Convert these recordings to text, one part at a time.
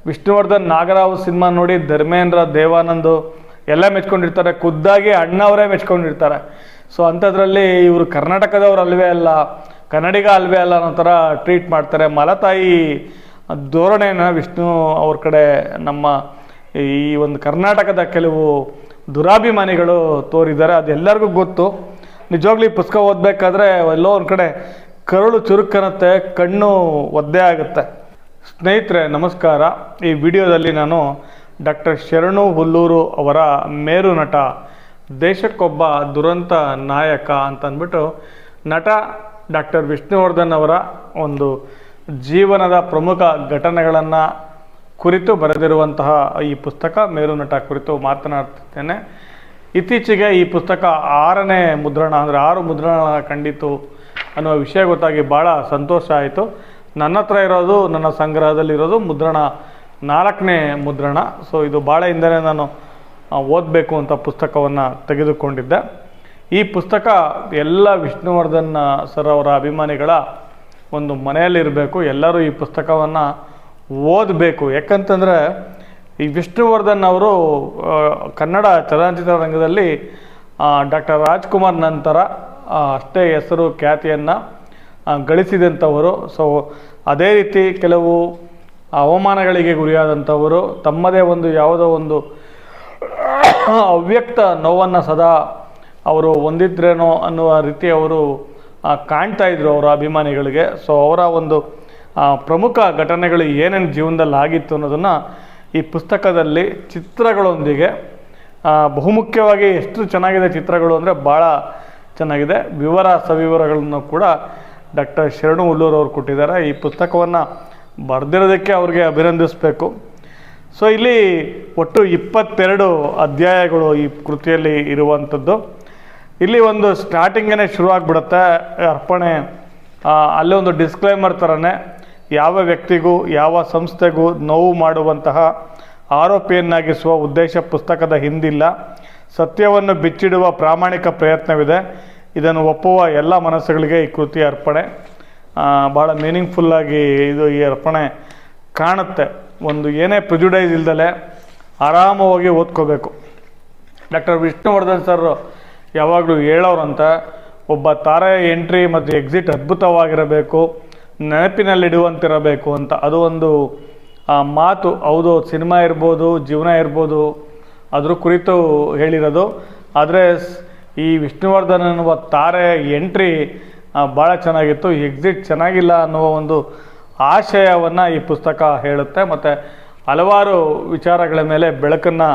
Vishnuvardhan Nagarahavu cinema ನೋಡಿ ಧರ್ಮೇಂದ್ರ, ದೇವಾನಂದ್ ಎಲ್ಲ ಮೆಚ್ಕೊಂಡಿರ್ತಾರೆ, ಖುದ್ದಾಗಿ ಅಣ್ಣವರೇ ಮೆಚ್ಕೊಂಡಿರ್ತಾರೆ. ಸೊ ಅಂಥದ್ರಲ್ಲಿ ಇವರು ಕರ್ನಾಟಕದವ್ರು ಅಲ್ವೇ ಅಲ್ಲ, ಕನ್ನಡಿಗ ಅಲ್ವೇ ಅಲ್ಲ ಅನ್ನೋ ಥರ ಟ್ರೀಟ್ ಮಾಡ್ತಾರೆ. ಮಲತಾಯಿ ಧೋರಣೆನ ವಿಷ್ಣು ಅವ್ರ ಕಡೆ ನಮ್ಮ ಈ ಒಂದು ಕರ್ನಾಟಕದ ಕೆಲವು ದುರಾಭಿಮಾನಿಗಳು ತೋರಿದ್ದಾರೆ. ಅದೆಲ್ಲರಿಗೂ ಗೊತ್ತು. ನಿಜವಾಗ್ಲೂ ಈ ಪುಸ್ತಕ ಓದಬೇಕಾದ್ರೆ ಎಲ್ಲೋ ಒಂದು ಕಡೆ ಕರುಳು ಚುರುಕನ್ನತ್ತೆ, ಕಣ್ಣು ಒದ್ದೆ ಆಗುತ್ತೆ. ಸ್ನೇಹಿತರೆ ನಮಸ್ಕಾರ. ಈ ವಿಡಿಯೋದಲ್ಲಿ ನಾನು ಡಾಕ್ಟರ್ ಶರಣು ಹುಲ್ಲೂರು ಅವರ ಮೇರು ನಟ, ದೇಶಕ್ಕೊಬ್ಬ ದುರಂತ ನಾಯಕ ಅಂತ ಅಂದ್ಬಿಟ್ಟು ನಟ ಡಾಕ್ಟರ್ ವಿಷ್ಣುವರ್ಧನ್ ಅವರ ಒಂದು ಜೀವನದ ಪ್ರಮುಖ ಘಟನೆಗಳನ್ನು ಕುರಿತು ಬರೆದಿರುವಂತಹ ಈ ಪುಸ್ತಕ ಮೇರು ನಟ ಕುರಿತು ಮಾತನಾಡ್ತಿದ್ದೇನೆ. ಇತ್ತೀಚೆಗೆ ಈ ಪುಸ್ತಕ 6ನೇ ಮುದ್ರಣ, ಅಂದರೆ 6 ಮುದ್ರಣ ಕಂಡಿತು ಅನ್ನುವ ವಿಷಯ ಗೊತ್ತಾಗಿ ಭಾಳ ಸಂತೋಷ ಆಯಿತು. ನನ್ನ ಹತ್ರ ಇರೋದು, ನನ್ನ ಸಂಗ್ರಹದಲ್ಲಿರೋದು ಮುದ್ರಣ 4ನೇ ಮುದ್ರಣ. ಸೊ ಇದು ಭಾಳ ಹಿಂದೆ ನಾನು ಓದಬೇಕು ಅಂತ ಪುಸ್ತಕವನ್ನು ತೆಗೆದುಕೊಂಡಿದ್ದೆ. ಈ ಪುಸ್ತಕ ಎಲ್ಲ ವಿಷ್ಣುವರ್ಧನ್ ಸರ್ ಅವರ ಅಭಿಮಾನಿಗಳ ಒಂದು ಮನೆಯಲ್ಲಿರಬೇಕು. ಎಲ್ಲರೂ ಈ ಪುಸ್ತಕವನ್ನು ಓದಬೇಕು. ಯಾಕಂತಂದರೆ ಈ ವಿಷ್ಣುವರ್ಧನ್ ಅವರು ಕನ್ನಡ ಚಲನಚಿತ್ರ ರಂಗದಲ್ಲಿ ಡಾಕ್ಟರ್ ರಾಜ್ಕುಮಾರ್ ನಂತರ ಅಷ್ಟೇ ಹೆಸರು ಖ್ಯಾತಿಯನ್ನು ಗಳಿಸಿದಂಥವರು. ಸೊ ಅದೇ ರೀತಿ ಕೆಲವು ಅವಮಾನಗಳಿಗೆ ಗುರಿಯಾದಂಥವರು, ತಮ್ಮದೇ ಒಂದು ಯಾವುದೋ ಒಂದು ಅವ್ಯಕ್ತ ನೋವನ್ನು ಸದಾ ಅವರು ಹೊಂದಿದ್ರೇನೋ ಅನ್ನುವ ರೀತಿ ಅವರು ಕಾಣ್ತಾ ಇದ್ರು ಅವರ ಅಭಿಮಾನಿಗಳಿಗೆ. ಸೊ ಅವರ ಒಂದು ಪ್ರಮುಖ ಘಟನೆಗಳು ಏನೇನು ಜೀವನದಲ್ಲಿ ಆಗಿತ್ತು ಅನ್ನೋದನ್ನು ಈ ಪುಸ್ತಕದಲ್ಲಿ ಚಿತ್ರಗಳೊಂದಿಗೆ, ಬಹುಮುಖ್ಯವಾಗಿ ಎಷ್ಟು ಚೆನ್ನಾಗಿದೆ ಚಿತ್ರಗಳು ಅಂದರೆ ಭಾಳ ಚೆನ್ನಾಗಿದೆ. ಸವಿವರಗಳನ್ನು ಕೂಡ ಡಾಕ್ಟರ್ ಶರಣು ಹುಲ್ಲೂರು ಅವರು ಕೊಟ್ಟಿದ್ದಾರೆ. ಈ ಪುಸ್ತಕವನ್ನು ಬರೆದಿರೋದಕ್ಕೆ ಅವ್ರಿಗೆ ಅಭಿನಂದಿಸಬೇಕು. ಸೊ ಇಲ್ಲಿ ಒಟ್ಟು 22 ಅಧ್ಯಾಯಗಳು ಈ ಕೃತಿಯಲ್ಲಿ ಇರುವಂಥದ್ದು. ಇಲ್ಲಿ ಒಂದು ಸ್ಟಾರ್ಟಿಂಗೇ ಶುರುವಾಗ್ಬಿಡುತ್ತೆ ಅರ್ಪಣೆ. ಅಲ್ಲೇ ಒಂದು ಡಿಸ್ಕ್ಲೈಮರ್ ಥರನೇ, ಯಾವ ವ್ಯಕ್ತಿಗೂ ಯಾವ ಸಂಸ್ಥೆಗೂ ನೋವು ಮಾಡುವಂತಹ ಆರೋಪಿಯನ್ನಾಗಿಸುವ ಉದ್ದೇಶ ಪುಸ್ತಕದ ಹಿಂದಿಲ್ಲ. ಸತ್ಯವನ್ನು ಬಿಚ್ಚಿಡುವ ಪ್ರಾಮಾಣಿಕ ಪ್ರಯತ್ನವಿದೆ. ಇದನ್ನು ಒಪ್ಪುವ ಎಲ್ಲ ಮನಸ್ಸುಗಳಿಗೆ ಈ ಕೃತಿ ಅರ್ಪಣೆ. ಭಾಳ ಮೀನಿಂಗ್ಫುಲ್ಲಾಗಿ ಇದು ಈ ಅರ್ಪಣೆ ಕಾಣುತ್ತೆ. ಒಂದು ಏನೇ ಪ್ರಿಜುಡೈಸ್ ಇಲ್ದಲೆ ಆರಾಮವಾಗಿ ಓದ್ಕೋಬೇಕು. ಡಾಕ್ಟರ್ ವಿಷ್ಣುವರ್ಧನ್ ಸರ್ ಯಾವಾಗಲೂ ಹೇಳೋರಂತ, ಒಬ್ಬ ತಾರೆಯ ಎಂಟ್ರಿ ಮತ್ತು ಎಕ್ಸಿಟ್ ಅದ್ಭುತವಾಗಿರಬೇಕು, ನೆನಪಿನಲ್ಲಿಡುವಂತಿರಬೇಕು ಅಂತ. ಅದು ಒಂದು ಮಾತು. ಹೌದು, ಸಿನಿಮಾ ಇರ್ಬೋದು, ಜೀವನ ಇರ್ಬೋದು, ಅದ್ರ ಕುರಿತು ಹೇಳಿರೋದು. ಆದರೆ ಈ ವಿಷ್ಣುವರ್ಧನ್ ಅನ್ನುವ ತಾರೆ ಎಂಟ್ರಿ ಭಾಳ ಚೆನ್ನಾಗಿತ್ತು, ಎಕ್ಸಿಟ್ ಚೆನ್ನಾಗಿಲ್ಲ ಅನ್ನುವ ಒಂದು ಆಶಯವನ್ನು ಈ ಪುಸ್ತಕ ಹೇಳುತ್ತೆ. ಮತ್ತು ಹಲವಾರು ವಿಚಾರಗಳ ಮೇಲೆ ಬೆಳಕನ್ನು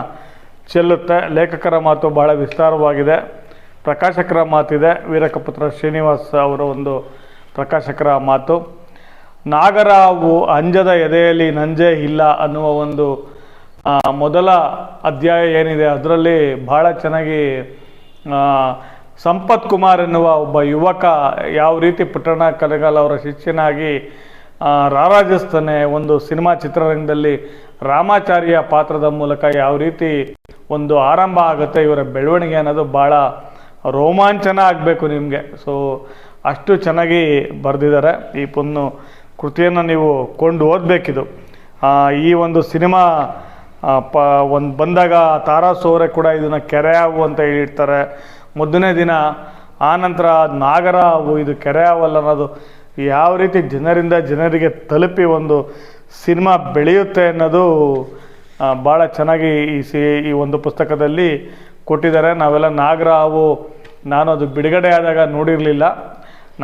ಚೆಲ್ಲುತ್ತೆ. ಲೇಖಕರ ಮಾತು ಭಾಳ ವಿಸ್ತಾರವಾಗಿದೆ, ಪ್ರಕಾಶಕರ ಮಾತಿದೆ. ವೀರಕಪುತ್ರ ಶ್ರೀನಿವಾಸ್ ಅವರ ಒಂದು ಪ್ರಕಾಶಕರ ಮಾತು. ನಾಗರಾವು ಅಂಜದ ಎದೆಯಲ್ಲಿ ನಂಜೇ ಇಲ್ಲ ಅನ್ನುವ ಒಂದು ಮೊದಲ ಅಧ್ಯಾಯ ಏನಿದೆ ಅದರಲ್ಲಿ ಭಾಳ ಚೆನ್ನಾಗಿ ಸಂಪತ್ ಕುಮಾರ್ ಎನ್ನುವ ಒಬ್ಬ ಯುವಕ ಯಾವ ರೀತಿ ಪುಟ್ಟಣ್ಣ ಕಣಗಾಲ್ ಅವರ ಶಿಷ್ಯನಾಗಿ ರಾರಾಜಿಸ್ತಾನೆ, ಒಂದು ಸಿನಿಮಾ ಚಿತ್ರರಂಗದಲ್ಲಿ ರಾಮಾಚಾರ್ಯ ಪಾತ್ರದ ಮೂಲಕ ಯಾವ ರೀತಿ ಒಂದು ಆರಂಭ ಆಗುತ್ತೆ ಇವರ ಬೆಳವಣಿಗೆ ಅನ್ನೋದು ಭಾಳ ರೋಮಾಂಚನ ಆಗಬೇಕು ನಿಮಗೆ. ಸೊ ಅಷ್ಟು ಚೆನ್ನಾಗಿ ಬರೆದಿದ್ದಾರೆ. ಈ ಕೃತಿಯನ್ನು ನೀವು ಕೊಂಡು ಓದಬೇಕಿದು. ಈ ಒಂದು ಸಿನಿಮಾ ಒಂದು ಬಂದಾಗ ತಾರಾಸು ಅವರೇ ಕೂಡ ಇದನ್ನು ಕೆರೆಯಾವು ಅಂತ ಹೇಳಿರ್ತಾರೆ ಮೊದಲನೇ ದಿನ. ಆನಂತರ ನಾಗರಾವು ಇದು ಕೆರೆಯಾವಲ್ಲ ಅನ್ನೋದು ಯಾವ ರೀತಿ ಜನರಿಂದ ಜನರಿಗೆ ತಲುಪಿ ಒಂದು ಸಿನಿಮಾ ಬೆಳೆಯುತ್ತೆ ಅನ್ನೋದು ಭಾಳ ಚೆನ್ನಾಗಿ ಈ ಒಂದು ಪುಸ್ತಕದಲ್ಲಿ ಕೊಟ್ಟಿದ್ದಾರೆ. ನಾವೆಲ್ಲ ನಾಗರಾವು, ನಾನು ಅದು ಬಿಡುಗಡೆ ಆದಾಗ ನೋಡಿರಲಿಲ್ಲ.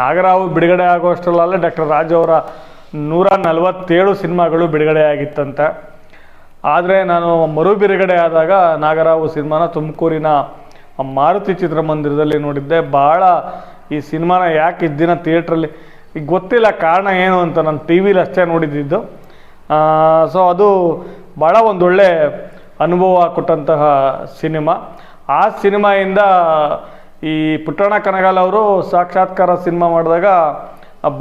ನಾಗರಾವು ಬಿಡುಗಡೆ ಆಗುವಷ್ಟರಲ್ಲೇ ಡಾಕ್ಟರ್ ರಾಜ್ ಅವರ 147 ಸಿನಿಮಾಗಳು ಬಿಡುಗಡೆ ಆಗಿತ್ತಂತೆ. ಆದರೆ ನಾನು ಮರು ಬಿಡುಗಡೆ ಆದಾಗ ನಾಗರಾವು ಸಿನಿಮಾನ ತುಮಕೂರಿನ ಮಾರುತಿ ಚಿತ್ರಮಂದಿರದಲ್ಲಿ ನೋಡಿದ್ದೆ. ಭಾಳ ಈ ಸಿನಿಮಾನ ಯಾಕೆ ಇದ್ದಿನ ಥಿಯೇಟ್ರಲ್ಲಿ ಈಗ ಗೊತ್ತಿಲ್ಲ ಕಾರಣ ಏನು ಅಂತ, ನಾನು ಟಿ ವಿಲಿ ಅಷ್ಟೇ ನೋಡಿದ್ದು. ಸೊ ಅದು ಭಾಳ ಒಂದೊಳ್ಳೆ ಅನುಭವ ಕೊಟ್ಟಂತಹ ಸಿನಿಮಾ. ಆ ಸಿನಿಮಾಯಿಂದ ಈ ಪುಟ್ಟಣ್ಣ ಕಣಗಾಲ್ ಅವರು ಸಾಕ್ಷಾತ್ಕಾರ ಸಿನಿಮಾ ಮಾಡಿದಾಗ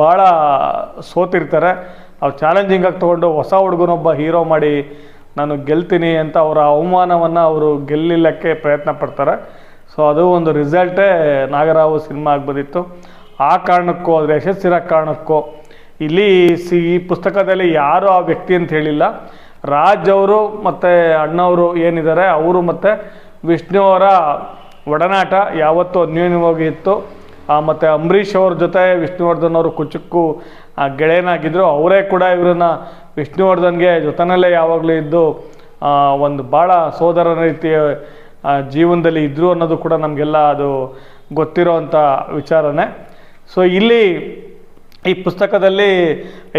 ಭಾಳ ಸೋತಿರ್ತಾರೆ. ಅವ್ರು ಚಾಲೆಂಜಿಂಗಾಗಿ ತೊಗೊಂಡು ಹೊಸ ಹುಡುಗನೊಬ್ಬ ಹೀರೋ ಮಾಡಿ ನಾನು ಗೆಲ್ತೀನಿ ಅಂತ ಅವರ ಅವಮಾನವನ್ನು ಅವರು ಗೆಲ್ಲಿಲ್ಲಕ್ಕೆ ಪ್ರಯತ್ನ ಪಡ್ತಾರೆ. ಸೊ ಅದು ಒಂದು ರಿಸಲ್ಟೇ ನಾಗರಾವು ಸಿನಿಮಾ ಆಗ್ಬೋದಿತ್ತು. ಆ ಕಾರಣಕ್ಕೂ, ಅದರ ಯಶಸ್ಸಿನ ಕಾರಣಕ್ಕೂ ಇಲ್ಲಿ ಈ ಪುಸ್ತಕದಲ್ಲಿ ಯಾರು ಆ ವ್ಯಕ್ತಿ ಅಂತ ಹೇಳಿಲ್ಲ. ರಾಜ್ ಅವರು ಮತ್ತು ಅಣ್ಣವರು ಏನಿದ್ದಾರೆ ಅವರು ಮತ್ತು ವಿಷ್ಣು ಅವರ ಒಡನಾಟ ಯಾವತ್ತೂ ಅನ್ಯೋನ್ಯವಾಗಿ ಇತ್ತು. ಮತ್ತು ಅಂಬರೀಷ್ ಅವ್ರ ಜೊತೆ ವಿಷ್ಣುವರ್ಧನ್ ಅವರು ಕುಚುಕ್ಕು ಗೆಳೆಯನಾಗಿದ್ದರು. ಅವರೇ ಕೂಡ ಇವರನ್ನು ವಿಷ್ಣುವರ್ಧನ್ಗೆ ಜೊತೆಯಲ್ಲೇ ಯಾವಾಗಲೂ ಇದ್ದು ಒಂದು ಭಾಳ ಸೋದರನ ರೀತಿಯ ಜೀವನದಲ್ಲಿ ಇದ್ದರು ಅನ್ನೋದು ಕೂಡ ನಮಗೆಲ್ಲ ಅದು ಗೊತ್ತಿರೋವಂಥ ವಿಚಾರನೇ. ಸೊ ಇಲ್ಲಿ ಈ ಪುಸ್ತಕದಲ್ಲಿ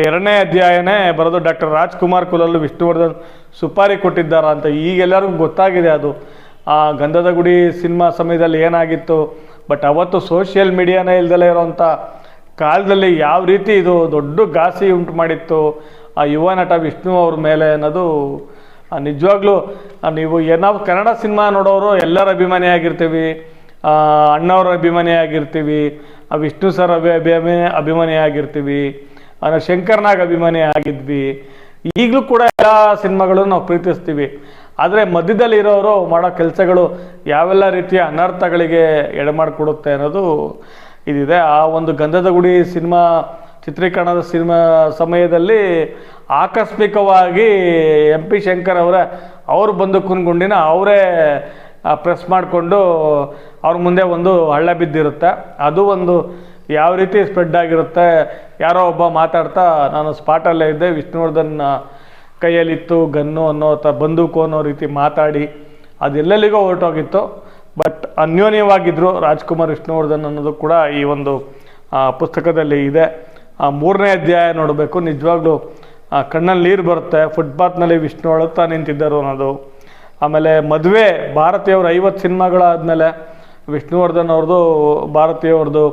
2ನೇ ಅಧ್ಯಾಯನೇ ಬರೋದು ಡಾಕ್ಟರ್ ರಾಜ್ಕುಮಾರ್ ಕುಲಲು ವಿಷ್ಣುವರ್ಧನ್ ಸುಪಾರಿ ಕೊಟ್ಟಿದ್ದಾರಾ ಅಂತ. ಈಗೆಲ್ಲರಿಗೂ ಗೊತ್ತಾಗಿದೆ ಅದು ಗಂಧದ ಗುಡಿ ಸಿನಿಮಾ ಸಮಯದಲ್ಲಿ ಏನಾಗಿತ್ತು. ಬಟ್ ಅವತ್ತು ಸೋಷಿಯಲ್ ಮೀಡಿಯಾನೇ ಇಲ್ದಲೇ ಇರೋವಂಥ ಕಾಲದಲ್ಲಿ ಯಾವ ರೀತಿ ಇದು ದೊಡ್ಡ ಘಾಸಿ ಉಂಟು ಮಾಡಿತ್ತು ಆ ಯುವ ನಟ ವಿಷ್ಣು ಅವ್ರ ಮೇಲೆ ಅನ್ನೋದು ನಿಜವಾಗ್ಲೂ ನೀವು ನಾವು ಕನ್ನಡ ಸಿನಿಮಾ ನೋಡೋರು ಎಲ್ಲರ ಅಭಿಮಾನಿಯಾಗಿರ್ತೀವಿ, ಅಣ್ಣವ್ರ ಅಭಿಮಾನಿಯಾಗಿರ್ತೀವಿ, ವಿಷ್ಣು ಸರ್ ಅಭಿಮಾನಿಯಾಗಿರ್ತೀವಿ, ಶಂಕರ್ನಾಗ್ ಅಭಿಮಾನಿ ಆಗಿದ್ವಿ. ಈಗಲೂ ಕೂಡ ಎಲ್ಲ ಸಿನಿಮಾಗಳು ನಾವು ಪ್ರೀತಿಸ್ತೀವಿ. ಆದರೆ ಮಧ್ಯದಲ್ಲಿ ಇರೋರು ಮಾಡೋ ಕೆಲಸಗಳು ಯಾವೆಲ್ಲ ರೀತಿಯ ಅನರ್ಥಗಳಿಗೆ ಎಡೆಮಾಡಿಕೊಡುತ್ತೆ ಅನ್ನೋದು ಇದಿದೆ. ಆ ಒಂದು ಗಂಧದ ಗುಡಿ ಸಿನಿಮಾ ಚಿತ್ರೀಕರಣದ ಸಮಯದಲ್ಲಿ ಆಕಸ್ಮಿಕವಾಗಿ MP ಶಂಕರ್ ಅವರು ಬಂದು ಕುನ್ಗುಂಡಿನ ಅವರೇ ಪ್ರೆಸ್ ಮಾಡಿಕೊಂಡು ಅವ್ರ ಮುಂದೆ ಒಂದು ಹಳ್ಳ ಬಿದ್ದಿರುತ್ತೆ. ಅದು ಒಂದು ಯಾವ ರೀತಿ ಸ್ಪ್ರೆಡ್ ಆಗಿರುತ್ತೆ. ಯಾರೋ ಒಬ್ಬ ಮಾತಾಡ್ತಾ ನಾನು ಸ್ಪಾಟಲ್ಲೇ ಇದ್ದೆ, ವಿಷ್ಣುವರ್ಧನ್ ಕೈಯಲ್ಲಿತ್ತು ಗನ್ನು ಅನ್ನೋ ಬಂದೂಕು ಅನ್ನೋ ರೀತಿ ಮಾತಾಡಿ ಅದೆಲ್ಲೆಲ್ಲಿಗೋ ಹೊರಟೋಗಿತ್ತು. ಬಟ್ ಅನ್ಯೋನ್ಯವಾಗಿದ್ದರು ರಾಜ್ಕುಮಾರ್ ವಿಷ್ಣುವರ್ಧನ್ ಅನ್ನೋದು ಕೂಡ ಈ ಒಂದು ಪುಸ್ತಕದಲ್ಲಿ ಇದೆ. 3ನೇ ಅಧ್ಯಾಯ ನೋಡಬೇಕು, ನಿಜವಾಗ್ಲೂ ಕಣ್ಣಲ್ಲಿ ನೀರು ಬರುತ್ತೆ. ಫುಟ್ಪಾತ್ನಲ್ಲಿ ವಿಷ್ಣು ಅಳುತ್ತಾ ನಿಂತಿದ್ದರು ಅನ್ನೋದು. ಆಮೇಲೆ ಮದುವೆ ಭಾರತೀಯವ್ರ 50 ಸಿನಿಮಾಗಳಾದಮೇಲೆ ವಿಷ್ಣುವರ್ಧನ್ ಅವ್ರದ್ದು ಭಾರತೀಯವ್ರದ್ದು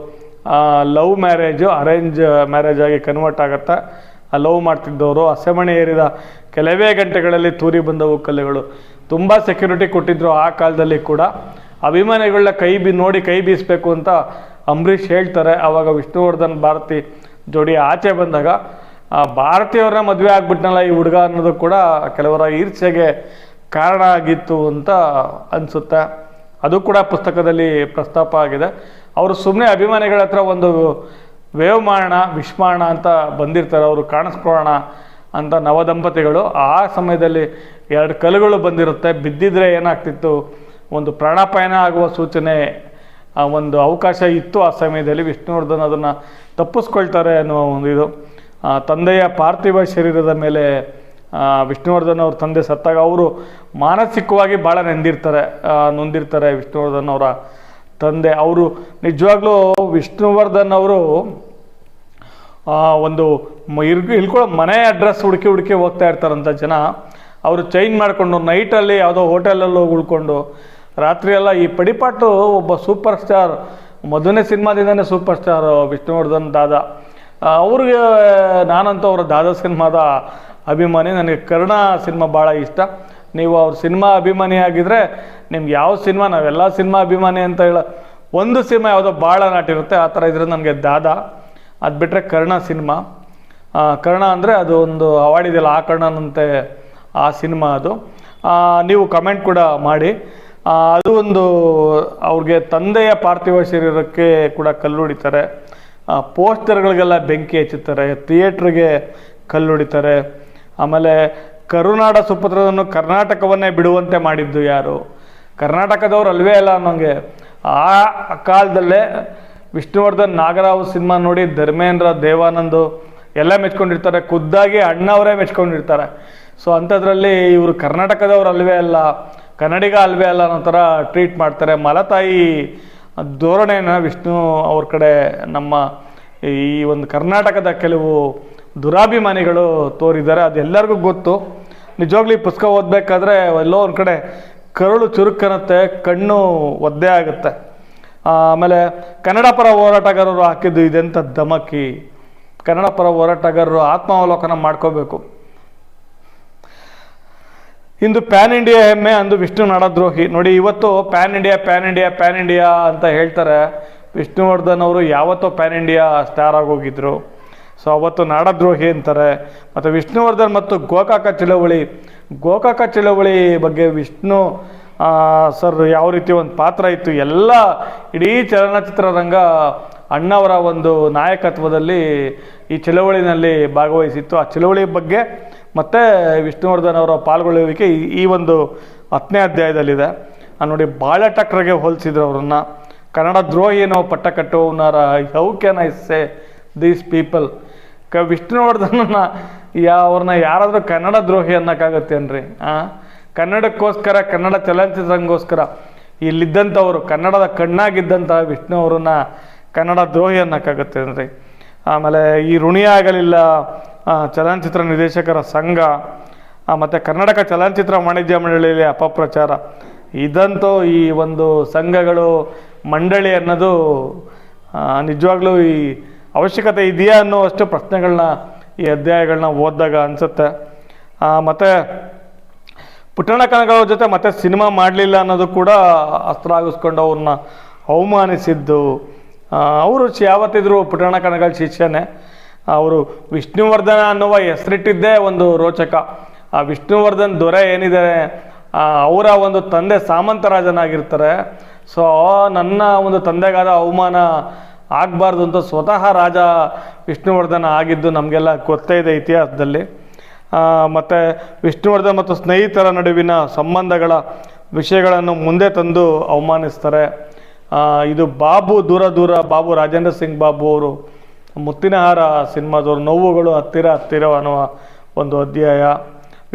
ಲವ್ ಮ್ಯಾರೇಜು ಅರೇಂಜ್ ಮ್ಯಾರೇಜ್ ಆಗಿ ಕನ್ವರ್ಟ್ ಆಗುತ್ತೆ. ಲವ್ ಮಾಡ್ತಿದ್ದವರು ಹಸೆಮಣೆ ಏರಿದ ಕೆಲವೇ ಗಂಟೆಗಳಲ್ಲಿ ತೂರಿ ಬಂದವು ಕಲ್ಲುಗಳು. ತುಂಬ ಸೆಕ್ಯೂರಿಟಿ ಕೊಟ್ಟಿದ್ರು ಆ ಕಾಲದಲ್ಲಿ ಕೂಡ. ಅಭಿಮಾನಿಗಳನ್ನ ನೋಡಿ ಕೈ ಬೀಸಬೇಕು ಅಂತ ಅಂಬರೀಷ್ ಹೇಳ್ತಾರೆ. ಆವಾಗ ವಿಷ್ಣುವರ್ಧನ್ ಭಾರತಿ ಜೋಡಿ ಆಚೆ ಬಂದಾಗ ಭಾರತೀಯವ್ರನ್ನ ಮದುವೆ ಆಗ್ಬಿಟ್ನಲ್ಲ ಈ ಹುಡುಗ ಅನ್ನೋದು ಕೂಡ ಕೆಲವರ ಈರ್ಷೆಗೆ ಕಾರಣ ಆಗಿತ್ತು ಅಂತ ಅನಿಸುತ್ತೆ. ಅದು ಕೂಡ ಪುಸ್ತಕದಲ್ಲಿ ಪ್ರಸ್ತಾಪ ಆಗಿದೆ. ಅವರು ಸುಮ್ಮನೆ ಅಭಿಮಾನಿಗಳ ಹತ್ರ ಒಂದು ವೇವ್ ಮಾಡೋಣ ವಿಶ್ ಮಾಡೋಣ ಅಂತ ಬಂದಿರ್ತಾರೆ, ಅವರು ಕಾಣಿಸ್ಕೊಳ್ಳೋಣ ಅಂತ ನವದಂಪತಿಗಳು. ಆ ಸಮಯದಲ್ಲಿ 2 ಕಲ್ಲುಗಳು ಬಂದಿರುತ್ತೆ. ಬಿದ್ದಿದ್ರೆ ಏನಾಗ್ತಿತ್ತು, ಒಂದು ಪ್ರಾಣಾಪಾಯನ ಆಗುವ ಸೂಚನೆ ಒಂದು ಅವಕಾಶ ಇತ್ತು ಆ ಸಮಯದಲ್ಲಿ. ವಿಷ್ಣುವರ್ಧನ್ ಅದನ್ನು ತಪ್ಪಿಸ್ಕೊಳ್ತಾರೆ ಅನ್ನುವ ಒಂದು ಇದು. ತಂದೆಯ ಪಾರ್ಥಿವ ಶರೀರದ ಮೇಲೆ ವಿಷ್ಣುವರ್ಧನ್ ಅವ್ರ ತಂದೆ ಸತ್ತಾಗ ಅವರು ಮಾನಸಿಕವಾಗಿ ಭಾಳ ನೊಂದಿರ್ತಾರೆ ವಿಷ್ಣುವರ್ಧನ್ ಅವರ ತಂದೆ. ಅವರು ನಿಜವಾಗ್ಲೂ ವಿಷ್ಣುವರ್ಧನ್ ಅವರು ಒಂದು ಇಳ್ಕೊಳ್ಳೋ ಮನೆ ಅಡ್ರೆಸ್ ಹುಡುಕಿ ಹೋಗ್ತಾ ಇರ್ತಾರಂಥ ಜನ. ಅವರು ಚೇಂಜ್ ಮಾಡಿಕೊಂಡು ನೈಟಲ್ಲಿ ಯಾವುದೋ ಹೋಟೆಲಲ್ಲಿ ಉಳ್ಕೊಂಡು ರಾತ್ರಿಯೆಲ್ಲ ಈ ಪಡಿಪಾಟು ಒಬ್ಬ ಸೂಪರ್ ಸ್ಟಾರ್, ಮೊದಲನೇ ಸಿನಿಮಾದಿಂದನೇ ಸೂಪರ್ ಸ್ಟಾರ್ ವಿಷ್ಣುವರ್ಧನ್ ದಾದಾ. ಅವ್ರಿಗೆ ನಾನಂತೂ ಅವರ ದಾದಾ ಸಿನಿಮಾದ ಅಭಿಮಾನಿ. ನನಗೆ ಕರ್ಣ ಸಿನಿಮಾ ಭಾಳ ಇಷ್ಟ. ನೀವು ಅವ್ರ ಸಿನಿಮಾ ಅಭಿಮಾನಿ ಆಗಿದ್ದರೆ ನಿಮ್ಗೆ ಯಾವ ಸಿನಿಮಾ, ನಾವೆಲ್ಲ ಸಿನಿಮಾ ಅಭಿಮಾನಿ ಅಂತ ಒಂದು ಸಿನಿಮಾ ಯಾವುದೋ ಭಾಳ ನಾಟಿರುತ್ತೆ ಆ ಥರ ಇದ್ರೆ ನನಗೆ ದಾದಾ. ಅದು ಬಿಟ್ಟರೆ ಕರ್ಣ ಸಿನಿಮಾ. ಕರ್ಣ ಅಂದರೆ ಅದು ಒಂದು ಅವಾರ್ಡ್ ಇದೆಯಲ್ಲ ಆ ಕರ್ಣನಂತೆ ಆ ಸಿನಿಮಾ ಅದು. ನೀವು ಕಮೆಂಟ್ ಕೂಡ ಮಾಡಿ. ಅದು ಒಂದು ಅವ್ರಿಗೆ ತಂದೆಯ ಪಾರ್ಥಿವ ಶರೀರಕ್ಕೆ ಕೂಡ ಕಲ್ಲು ಹೊಡಿತಾರೆ, ಪೋಸ್ಟರ್ಗಳಿಗೆಲ್ಲ ಬೆಂಕಿ ಹಚ್ಚುತ್ತಾರೆ, ಥಿಯೇಟ್ರಿಗೆ ಕಲ್ಲು ಹೊಡಿತಾರೆ. ಆಮೇಲೆ ಕರುನಾಡ ಸುಪುತ್ರನನ್ನು ಕರ್ನಾಟಕವನ್ನೇ ಬಿಡುವಂತೆ ಮಾಡಿದ್ದು ಯಾರು? ಕರ್ನಾಟಕದವ್ರು ಅಲ್ವೇ ಅಲ್ಲ ಅನ್ನೋಂಗೆ. ಆ ಕಾಲದಲ್ಲೇ ವಿಷ್ಣುವರ್ಧನ್ ನಾಗರಾವ್ ಸಿನಿಮಾ ನೋಡಿ ಧರ್ಮೇಂದ್ರ, ದೇವಾನಂದ್ ಎಲ್ಲ ಮೆಚ್ಕೊಂಡಿರ್ತಾರೆ, ಖುದ್ದಾಗಿ ಅಣ್ಣವರೇ ಮೆಚ್ಕೊಂಡಿರ್ತಾರೆ. ಸೊ ಅಂಥದ್ರಲ್ಲಿ ಇವರು ಕರ್ನಾಟಕದವ್ರು ಅಲ್ವೇ ಅಲ್ಲ, ಕನ್ನಡಿಗ ಅಲ್ವೇ ಅಲ್ಲ ಅನ್ನೋ ಥರ ಟ್ರೀಟ್ ಮಾಡ್ತಾರೆ. ಮಲತಾಯಿ ಧೋರಣೆನ ವಿಷ್ಣು ಅವ್ರ ಕಡೆ ನಮ್ಮ ಈ ಒಂದು ಕರ್ನಾಟಕದ ಕೆಲವು ದುರಾಭಿಮಾನಿಗಳು ತೋರಿದ್ದಾರೆ. ಅದೆಲ್ಲರಿಗೂ ಗೊತ್ತು. ನಿಜವಾಗ್ಲೂ ಈ ಪುಸ್ತಕ ಓದಬೇಕಾದ್ರೆ ಎಲ್ಲೋ ಒಂದು ಕಡೆ ಕರುಳು ಚುರುಕನ್ನತ್ತೆ, ಕಣ್ಣು ಒದ್ದೆ ಆಗುತ್ತೆ. ಆಮೇಲೆ ಕನ್ನಡ ಪರ ಹೋರಾಟಗಾರರು ಹಾಕಿದ್ದು ಇದೆಂಥ ಧಮಕಿ. ಕನ್ನಡ ಪರ ಹೋರಾಟಗಾರರು ಆತ್ಮಾವಲೋಕನ ಮಾಡ್ಕೋಬೇಕು. ಇಂದು ಪ್ಯಾನ್ ಇಂಡಿಯಾ ಹೆಮ್ಮೆ, ಅಂದು ವಿಷ್ಣು ನಾಡದ್ರೋಹಿ. ನೋಡಿ, ಇವತ್ತು ಪ್ಯಾನ್ ಇಂಡಿಯಾ ಅಂತ ಹೇಳ್ತಾರೆ. ವಿಷ್ಣುವರ್ಧನ್ ಅವರು ಯಾವತ್ತೋ ಪ್ಯಾನ್ ಇಂಡಿಯಾ ಸ್ಟಾರ್ ಆಗೋಗಿದ್ರು. ಸೊ ಅವತ್ತು ನಾಡದ್ರೋಹಿ ಅಂತಾರೆ. ಮತ್ತು ವಿಷ್ಣುವರ್ಧನ್ ಮತ್ತು ಗೋಕಾಕ ಚಳವಳಿ ಬಗ್ಗೆ ವಿಷ್ಣು ಸರ್ ಯಾವ ರೀತಿ ಒಂದು ಪಾತ್ರ ಇತ್ತು, ಎಲ್ಲ ಇಡೀ ಚಲನಚಿತ್ರರಂಗ ಅಣ್ಣವರ ಒಂದು ನಾಯಕತ್ವದಲ್ಲಿ ಈ ಚಳವಳಿನಲ್ಲಿ ಭಾಗವಹಿಸಿತ್ತು. ಆ ಚಳವಳಿ ಬಗ್ಗೆ ಮತ್ತು ವಿಷ್ಣುವರ್ಧನ್ ಅವರ ಪಾಲ್ಗೊಳ್ಳುವಿಕೆ ಈ ಒಂದು 10ನೇ ಅಧ್ಯಾಯದಲ್ಲಿದೆ. ನೋಡಿ, ಬಾಳಟಕ್ರಿಗೆ ಹೋಲಿಸಿದ್ರು ಅವರನ್ನು. ಕನ್ನಡ ದ್ರೋಹಿ ಅನ್ನೋ ಪಟ್ಟ ಕಟ್ಟುವವನಾರ how can I say these people. ವಿಷ್ಣುವರ್ಧನನ್ನ ಅವ್ರನ್ನ ಯಾರಾದರೂ ಕನ್ನಡ ದ್ರೋಹಿ ಅನ್ನೋಕ್ಕಾಗತ್ತೇನ್ರಿ? ಕನ್ನಡಕ್ಕೋಸ್ಕರ, ಕನ್ನಡ ಚಲನಚಿತ್ರಗೋಸ್ಕರ ಇಲ್ಲಿದ್ದಂಥವ್ರು, ಕನ್ನಡದ ಕಣ್ಣಾಗಿದ್ದಂತಹ ವಿಷ್ಣು ಅವ್ರನ್ನ ಕನ್ನಡ ದ್ರೋಹಿ ಅನ್ನೋಕ್ಕಾಗತ್ತೇನ್ರಿ? ಆಮೇಲೆ ಈ ಋಣಿಯಾಗಲಿಲ್ಲ ಚಲನಚಿತ್ರ ನಿರ್ದೇಶಕರ ಸಂಘ, ಮತ್ತು ಕರ್ನಾಟಕ ಚಲನಚಿತ್ರ ವಾಣಿಜ್ಯ ಮಂಡಳಿಯಲ್ಲಿ ಅಪಪ್ರಚಾರ, ಇದಂತೂ ಈ ಒಂದು ಸಂಘಗಳು, ಮಂಡಳಿ ಅನ್ನೋದು ನಿಜವಾಗ್ಲೂ ಈ ಅವಶ್ಯಕತೆ ಇದೆಯಾ ಅನ್ನೋವಷ್ಟು ಪ್ರಶ್ನೆಗಳನ್ನ ಈ ಅಧ್ಯಾಯಗಳನ್ನ ಓದಿದಾಗ ಅನಿಸುತ್ತೆ. ಮತ್ತು ಪುಟ್ಟಣ್ಣ ಕಣಗಾಲ್ ಜೊತೆ ಮತ್ತೆ ಸಿನಿಮಾ ಮಾಡಲಿಲ್ಲ ಅನ್ನೋದು ಕೂಡ ಅಸ್ತ್ರ ಆಗಿಸ್ಕೊಂಡು ಅವ್ರನ್ನ ಅವಮಾನಿಸಿದ್ದು. ಅವರು ಯಾವತ್ತಿದ್ರು ಪುಟ್ಟಣ್ಣ ಕಣಗಾಲ್ ಶಿಷ್ಯನೇ. ಅವರು ವಿಷ್ಣುವರ್ಧನ ಅನ್ನುವ ಹೆಸರಿಟ್ಟಿದ್ದೇ ಒಂದು ರೋಚಕ. ಆ ವಿಷ್ಣುವರ್ಧನ್ ದೊರೆ ಏನಿದ್ದಾರೆ, ಅವರ ಒಂದು ತಂದೆ ಸಾಮಂತರಾಜನಾಗಿರ್ತಾರೆ. ಸೊ ನನ್ನ ಒಂದು ತಂದೆಗಾದ ಅವಮಾನ ಆಗಬಾರ್ದು ಅಂತ ಸ್ವತಃ ರಾಜ ವಿಷ್ಣುವರ್ಧನ ಆಗಿದ್ದು ನಮಗೆಲ್ಲ ಗೊತ್ತೇ ಇದೆ ಇತಿಹಾಸದಲ್ಲಿ. ಮತ್ತು ವಿಷ್ಣುವರ್ಧನ್ ಮತ್ತು ಸ್ನೇಹಿತರ ನಡುವಿನ ಸಂಬಂಧಗಳ ವಿಷಯಗಳನ್ನು ಮುಂದೆ ತಂದು ಅವಮಾನಿಸ್ತಾರೆ. ಇದು ಬಾಬು ದೂರ ದೂರ, ಬಾಬು ರಾಜೇಂದ್ರ ಸಿಂಗ್ ಬಾಬು ಅವರು ಮುತ್ತಿನಹಾರ ಸಿನಿಮಾದವರು, ನೋವುಗಳು ಹತ್ತಿರ ಹತ್ತಿರ ಅನ್ನುವ ಒಂದು ಅಧ್ಯಾಯ.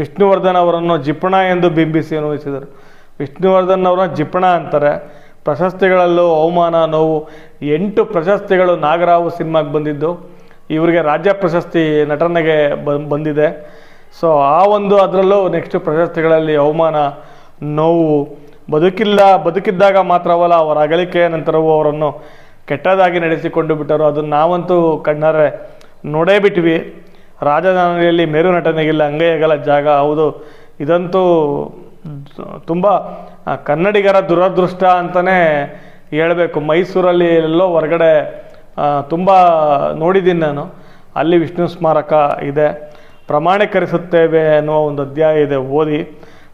ವಿಷ್ಣುವರ್ಧನ್ ಅವರನ್ನು ಜಿಪಣ ಎಂದು ಬಿಂಬಿಸಿ ಅನ್ವಯಿಸಿದರು. ವಿಷ್ಣುವರ್ಧನ್ ಅವರನ್ನ ಜಿಪಣ ಅಂತಾರೆ. ಪ್ರಶಸ್ತಿಗಳಲ್ಲೂ ಅವಮಾನ, ನೋವು. 8 ಪ್ರಶಸ್ತಿಗಳು ನಾಗರಾವು ಸಿನಿಮಾಗೆ ಬಂದಿದ್ದು. ಇವರಿಗೆ ರಾಜ್ಯ ಪ್ರಶಸ್ತಿ ನಟನೆಗೆ ಬಂದಿದೆ. ಸೊ ಆ ಒಂದು ಅದರಲ್ಲೂ ನೆಕ್ಸ್ಟ್ ಪ್ರಶಸ್ತಿಗಳಲ್ಲಿ ಅವಮಾನ, ನೋವು. ಬದುಕಿದ್ದಾಗ ಮಾತ್ರವಲ್ಲ, ಅವರ ಅಗಲಿಕೆಯ ನಂತರವೂ ಅವರನ್ನು ಕೆಟ್ಟದಾಗಿ ನಡೆಸಿಕೊಂಡು ಬಿಟ್ಟರು. ಅದನ್ನು ನಾವಂತೂ ಕಣ್ಣಾರೆ ನೋಡೇ ಬಿಟ್ವಿ. ರಾಜಧಾನಿಯಲ್ಲಿ ಮೇರು ನಟನೆಗಿಲ್ಲ ಅಂಗೈಯಗಲ ಜಾಗ. ಹೌದು, ಇದಂತೂ ತುಂಬ ಕನ್ನಡಿಗರ ದುರದೃಷ್ಟ ಅಂತಲೇ ಹೇಳಬೇಕು. ಮೈಸೂರಲ್ಲಿ ಎಲ್ಲೋ ಹೊರಗಡೆ ತುಂಬ ನೋಡಿದ್ದೀನಿ ನಾನು. ಅಲ್ಲಿ ವಿಷ್ಣು ಸ್ಮಾರಕ ಇದೆ. ಪ್ರಮಾಣೀಕರಿಸುತ್ತೇವೆ ಅನ್ನುವ ಒಂದು ಅಧ್ಯಾಯ ಇದೆ, ಓದಿ.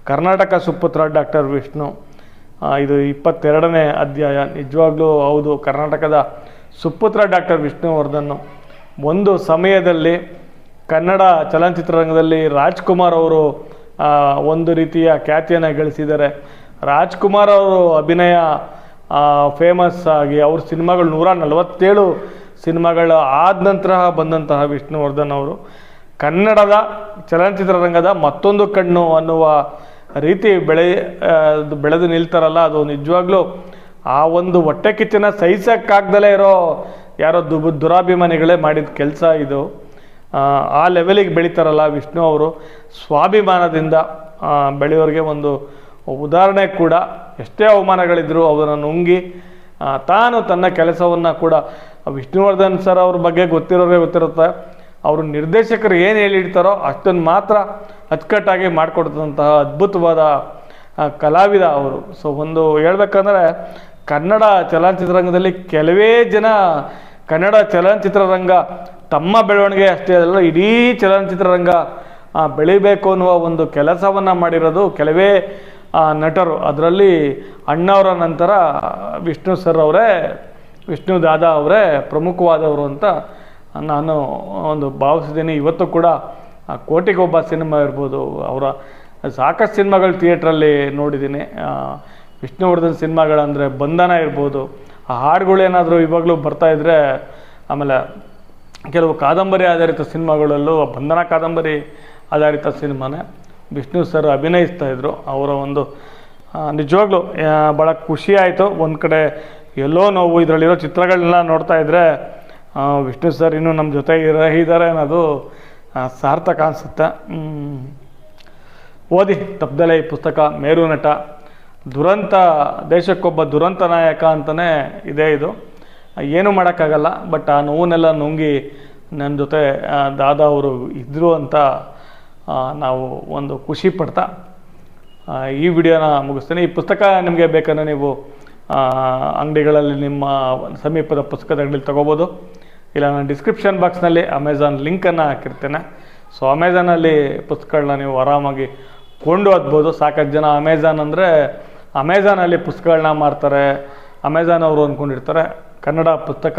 ಕರ್ನಾಟಕ ಸುಪುತ್ರ ಡಾಕ್ಟರ್ ವಿಷ್ಣು, ಇದು 22ನೇ ಅಧ್ಯಾಯ. ನಿಜವಾಗ್ಲೂ ಹೌದು, ಕರ್ನಾಟಕದ ಸುಪುತ್ರ ಡಾಕ್ಟರ್ ವಿಷ್ಣುವರ್ಧನ್. ಒಂದು ಸಮಯದಲ್ಲಿ ಕನ್ನಡ ಚಲನಚಿತ್ರರಂಗದಲ್ಲಿ ರಾಜ್ಕುಮಾರ್ ಅವರು ಒಂದು ರೀತಿಯ ಖ್ಯಾತಿಯನ್ನು ಗಳಿಸಿದ್ದಾರೆ. ರಾಜ್ಕುಮಾರ್ ಅವರು ಅಭಿನಯ ಫೇಮಸ್ ಆಗಿ ಅವ್ರ ಸಿನಿಮಾಗಳು 147 ಸಿನಿಮಾಗಳು ಆದ ನಂತರ ಬಂದಂತಹ ವಿಷ್ಣುವರ್ಧನ್ ಅವರು ಕನ್ನಡದ ಚಲನಚಿತ್ರರಂಗದ ಮತ್ತೊಂದು ಕಣ್ಣು ಅನ್ನುವ ರೀತಿ ಬೆಳೆದು ನಿಲ್ತಾರಲ್ಲ, ಅದು ನಿಜವಾಗ್ಲೂ ಆ ಒಂದು ಹೊಟ್ಟೆ ಕಿಚ್ಚನ ಸಹಿಸಕ್ಕಾಗ್ದಲೇ ಇರೋ ಯಾರೋ ದುರಾಭಿಮಾನಿಗಳೇ ಮಾಡಿದ ಕೆಲಸ ಇದು. ಆ ಲೆವೆಲಿಗೆ ಬೆಳೀತಾರಲ್ಲ ವಿಷ್ಣು ಅವರು, ಸ್ವಾಭಿಮಾನದಿಂದ ಬೆಳೆಯೋರಿಗೆ ಒಂದು ಉದಾಹರಣೆ ಕೂಡ. ಎಷ್ಟೇ ಅವಮಾನಗಳಿದ್ರು ಅವರನ್ನು ನುಂಗಿ ತಾನು ತನ್ನ ಕೆಲಸವನ್ನು ಕೂಡ, ವಿಷ್ಣುವರ್ಧನ್ ಸರ್ ಅವ್ರ ಬಗ್ಗೆ ಗೊತ್ತಿರೋರಿಗೆ ಗೊತ್ತಿರುತ್ತೆ. ಅವರು ನಿರ್ದೇಶಕರು ಏನು ಹೇಳಿರ್ತಾರೋ ಅಷ್ಟನ್ನು ಮಾತ್ರ ಅಚ್ಚುಕಟ್ಟಾಗಿ ಮಾಡಿಕೊಡ್ತಂತಹ ಅದ್ಭುತವಾದ ಕಲಾವಿದ ಅವರು. ಸೊ ಒಂದು ಹೇಳ್ಬೇಕಂದ್ರೆ ಕನ್ನಡ ಚಲನಚಿತ್ರರಂಗದಲ್ಲಿ ಕೆಲವೇ ಜನ ಕನ್ನಡ ಚಲನಚಿತ್ರರಂಗ ತಮ್ಮ ಬೆಳವಣಿಗೆ ಅಷ್ಟೇ ಅಲ್ಲ, ಇಡೀ ಚಲನಚಿತ್ರರಂಗ ಬೆಳಿಬೇಕು ಅನ್ನುವ ಒಂದು ಕೆಲಸವನ್ನು ಮಾಡಿರೋದು ಕೆಲವೇ ನಟರು. ಅದರಲ್ಲಿ ಅಣ್ಣವರ ನಂತರ ವಿಷ್ಣು ಸರ್ ಅವರೇ, ವಿಷ್ಣು ದಾದಾ ಅವರೇ ಪ್ರಮುಖವಾದವರು ಅಂತ ನಾನು ಒಂದು ಭಾವಿಸಿದ್ದೀನಿ. ಇವತ್ತು ಕೂಡ ಕೋಟಿಗೊಬ್ಬ ಸಿನಿಮಾ ಇರ್ಬೋದು, ಅವರ ಸಾಕಷ್ಟು ಸಿನಿಮಾಗಳು ಥಿಯೇಟ್ರಲ್ಲಿ ನೋಡಿದ್ದೀನಿ. ವಿಷ್ಣುವರ್ಧನ್ ಸಿನಿಮಾಗಳಂದರೆ ಬಂಧನ ಇರ್ಬೋದು, ಆ ಹಾಡುಗಳೇನಾದರೂ ಇವಾಗಲೂ ಬರ್ತಾಯಿದ್ರೆ, ಆಮೇಲೆ ಕೆಲವು ಕಾದಂಬರಿ ಆಧಾರಿತ ಸಿನಿಮಾಗಳಲ್ಲೂ ಬಂಧನ ಕಾದಂಬರಿ ಆಧಾರಿತ ಸಿನಿಮಾನೇ ವಿಷ್ಣು ಸರ್ ಅಭಿನಯಿಸ್ತಾಯಿದ್ರು. ಅವರ ಒಂದು ನಿಜವಾಗ್ಲೂ ಭಾಳ ಖುಷಿಯಾಯಿತು. ಒಂದು ಕಡೆ ಎಲ್ಲೋ ನೋವು, ಇದರಲ್ಲಿರೋ ಚಿತ್ರಗಳನ್ನ ನೋಡ್ತಾ ಇದ್ದರೆ ವಿಷ್ಣು ಸರ್ ಇನ್ನೂ ನಮ್ಮ ಜೊತೆ ಇದ್ದಾರೆ ಅನ್ನೋದು ಸಾರ್ಥಕ ಅನಿಸುತ್ತೆ. ಓದಿ ತಪ್ಪದಲ್ಲೇ ಈ ಪುಸ್ತಕ. ಮೇರು ನಟ, ದುರಂತ, ದೇಶಕ್ಕೊಬ್ಬ ದುರಂತ ನಾಯಕ ಅಂತಲೇ ಇದೆ ಇದು. ಏನೂ ಮಾಡೋಕ್ಕಾಗಲ್ಲ, ಬಟ್ ಆ ನೋವನ್ನೆಲ್ಲ ನುಂಗಿ ನನ್ನ ಜೊತೆ ದಾದಾ ಅವರು ಇದ್ದರು ಅಂತ ನಾವು ಒಂದು ಖುಷಿ ಪಡ್ತಾ ಈ ವಿಡಿಯೋನ ಮುಗಿಸ್ತೀನಿ. ಈ ಪುಸ್ತಕ ನಿಮಗೆ ಬೇಕಂದರೆ ನೀವು ಅಂಗಡಿಗಳಲ್ಲಿ ನಿಮ್ಮ ಸಮೀಪದ ಪುಸ್ತಕದಲ್ಲಿ ತೊಗೋಬೋದು. ಇಲ್ಲ, ನಾನು ಡಿಸ್ಕ್ರಿಪ್ಷನ್ ಬಾಕ್ಸ್ನಲ್ಲಿ ಅಮೆಝಾನ್ ಲಿಂಕನ್ನು ಹಾಕಿರ್ತೇನೆ. ಸೊ ಅಮೆಝಾನಲ್ಲಿ ಪುಸ್ತಕಗಳನ್ನ ನೀವು ಆರಾಮಾಗಿ ಕೊಂಡು ಓದ್ಬೋದು. ಸಾಕಷ್ಟು ಜನ ಅಮೆಝಾನ್ ಅಂದರೆ ಅಮೆಝಾನಲ್ಲಿ ಪುಸ್ತಕಗಳನ್ನ ಮಾರ್ತಾರೆ, ಅಮೆಝಾನ್ ಅವರು ಅಂದ್ಕೊಂಡಿರ್ತಾರೆ. ಕನ್ನಡ ಪುಸ್ತಕ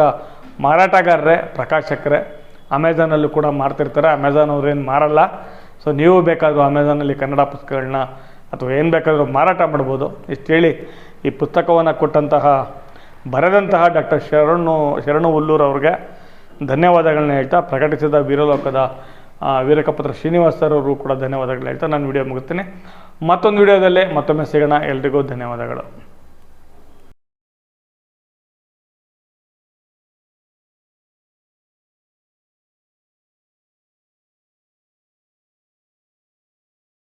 ಮಾರಾಟಗಾರರೇ, ಪ್ರಕಾಶಕರೇ ಅಮೆಝಾನಲ್ಲೂ ಕೂಡ ಮಾರ್ತಿರ್ತಾರೆ. ಅಮೆಝಾನ್ ಅವ್ರೇನು ಮಾರಲ್ಲ. ಸೊ ನೀವು ಬೇಕಾದರೂ ಅಮೆಝಾನಲ್ಲಿ ಕನ್ನಡ ಪುಸ್ತಕಗಳನ್ನ ಅಥವಾ ಏನು ಬೇಕಾದರೂ ಮಾರಾಟ ಮಾಡ್ಬೋದು. ಇಷ್ಟು ಹೇಳಿ ಈ ಪುಸ್ತಕವನ್ನು ಕೊಟ್ಟಂತಹ ಬರೆದಂತಹ ಡಾಕ್ಟರ್ ಶರಣು ಹುಲ್ಲೂರು ಅವ್ರಿಗೆ ಧನ್ಯವಾದಗಳನ್ನ ಹೇಳ್ತಾ, ಪ್ರಕಟಿಸಿದ ವೀರಲೋಕದ ವೀರಕಪುತ್ರ ಶ್ರೀನಿವಾಸ್ ಸರ್ ಅವರು ಕೂಡ ಧನ್ಯವಾದಗಳು ಹೇಳ್ತಾ ನಾನು ವಿಡಿಯೋ ಮುಗಿಸ್ತೀನಿ. ಮತ್ತೊಂದು ವಿಡಿಯೋದಲ್ಲಿ ಮತ್ತೊಮ್ಮೆ ಸಿಗೋಣ. ಎಲ್ರಿಗೂ ಧನ್ಯವಾದಗಳು.